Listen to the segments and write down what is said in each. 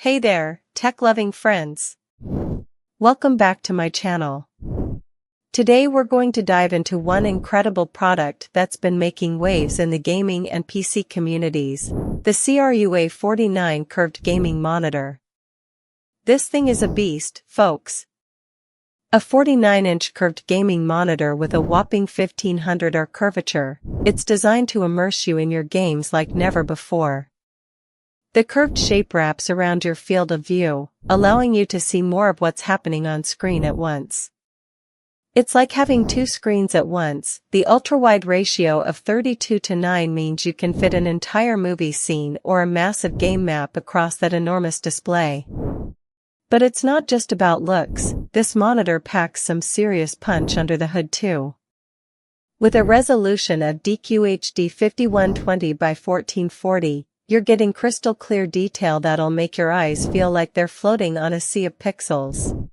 Hey there, tech-loving friends. Welcome back to my channel. Today we're going to dive into one incredible product that's been making waves in the gaming and PC communities, the CRUA 49 curved gaming monitor. This thing is a beast, folks. A 49-inch curved gaming monitor with a whopping 1500 R curvature, it's designed to immerse you in your games like never before. The curved shape wraps around your field of view, allowing you to see more of what's happening on screen at once. It's like having two screens at once. The ultra-wide ratio of 32:9 means you can fit an entire movie scene or a massive game map across that enormous display. But it's not just about looks, this monitor packs some serious punch under the hood too. With a resolution of DQHD 5120 by 1440, you're getting crystal clear detail that'll make your eyes feel like they're floating on a sea of pixels.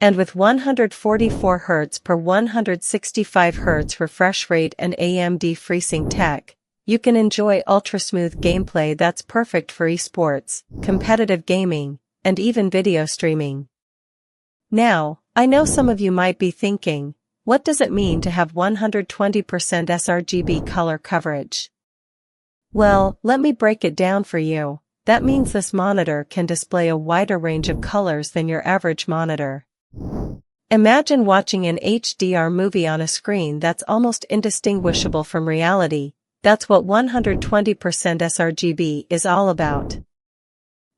And with 144 Hz per 165 Hz refresh rate and AMD FreeSync tech, you can enjoy ultra-smooth gameplay that's perfect for esports, competitive gaming, and even video streaming. Now, I know some of you might be thinking, what does it mean to have 120% sRGB color coverage? Well, let me break it down for you. That means this monitor can display a wider range of colors than your average monitor. Imagine watching an HDR movie on a screen that's almost indistinguishable from reality. That's what 120% sRGB is all about.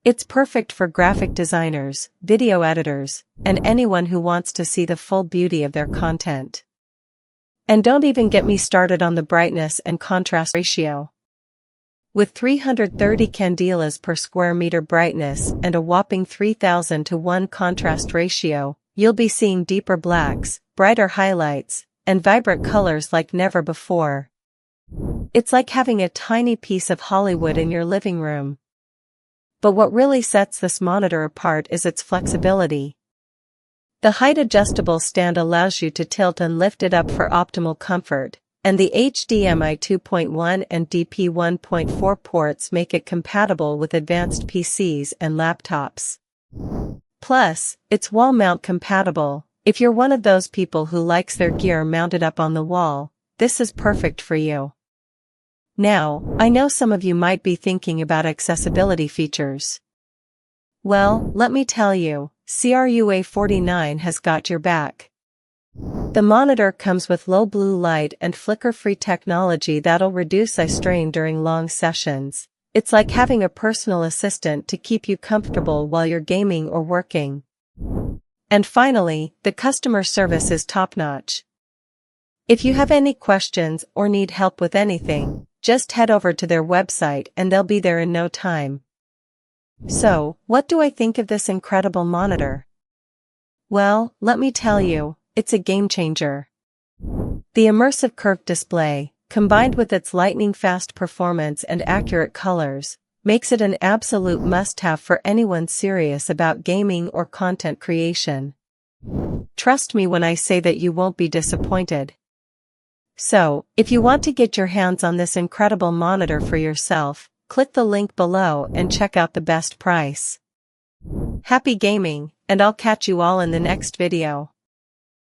It's perfect for graphic designers, video editors, and anyone who wants to see the full beauty of their content. And don't even get me started on the brightness and contrast ratio. With 330 candelas per square meter brightness and a whopping 3000:1 contrast ratio, you'll be seeing deeper blacks, brighter highlights, and vibrant colors like never before. It's like having a tiny piece of Hollywood in your living room. But what really sets this monitor apart is its flexibility. The height-adjustable stand allows you to tilt and lift it up for optimal comfort, and the HDMI 2.1 and DP 1.4 ports make it compatible with advanced PCs and laptops. Plus, it's wall mount compatible. If you're one of those people who likes their gear mounted up on the wall, this is perfect for you. Now, I know some of you might be thinking about accessibility features. Well, let me tell you, CRUA 49 has got your back. The monitor comes with low blue light and flicker-free technology that'll reduce eye strain during long sessions. It's like having a personal assistant to keep you comfortable while you're gaming or working. And finally, the customer service is top-notch. If you have any questions or need help with anything, just head over to their website and they'll be there in no time. So, what do I think of this incredible monitor? Well, let me tell you, it's a game changer. The immersive curved display, combined with its lightning-fast performance and accurate colors, makes it an absolute must-have for anyone serious about gaming or content creation. Trust me when I say that you won't be disappointed. So, if you want to get your hands on this incredible monitor for yourself, click the link below and check out the best price. Happy gaming, and I'll catch you all in the next video.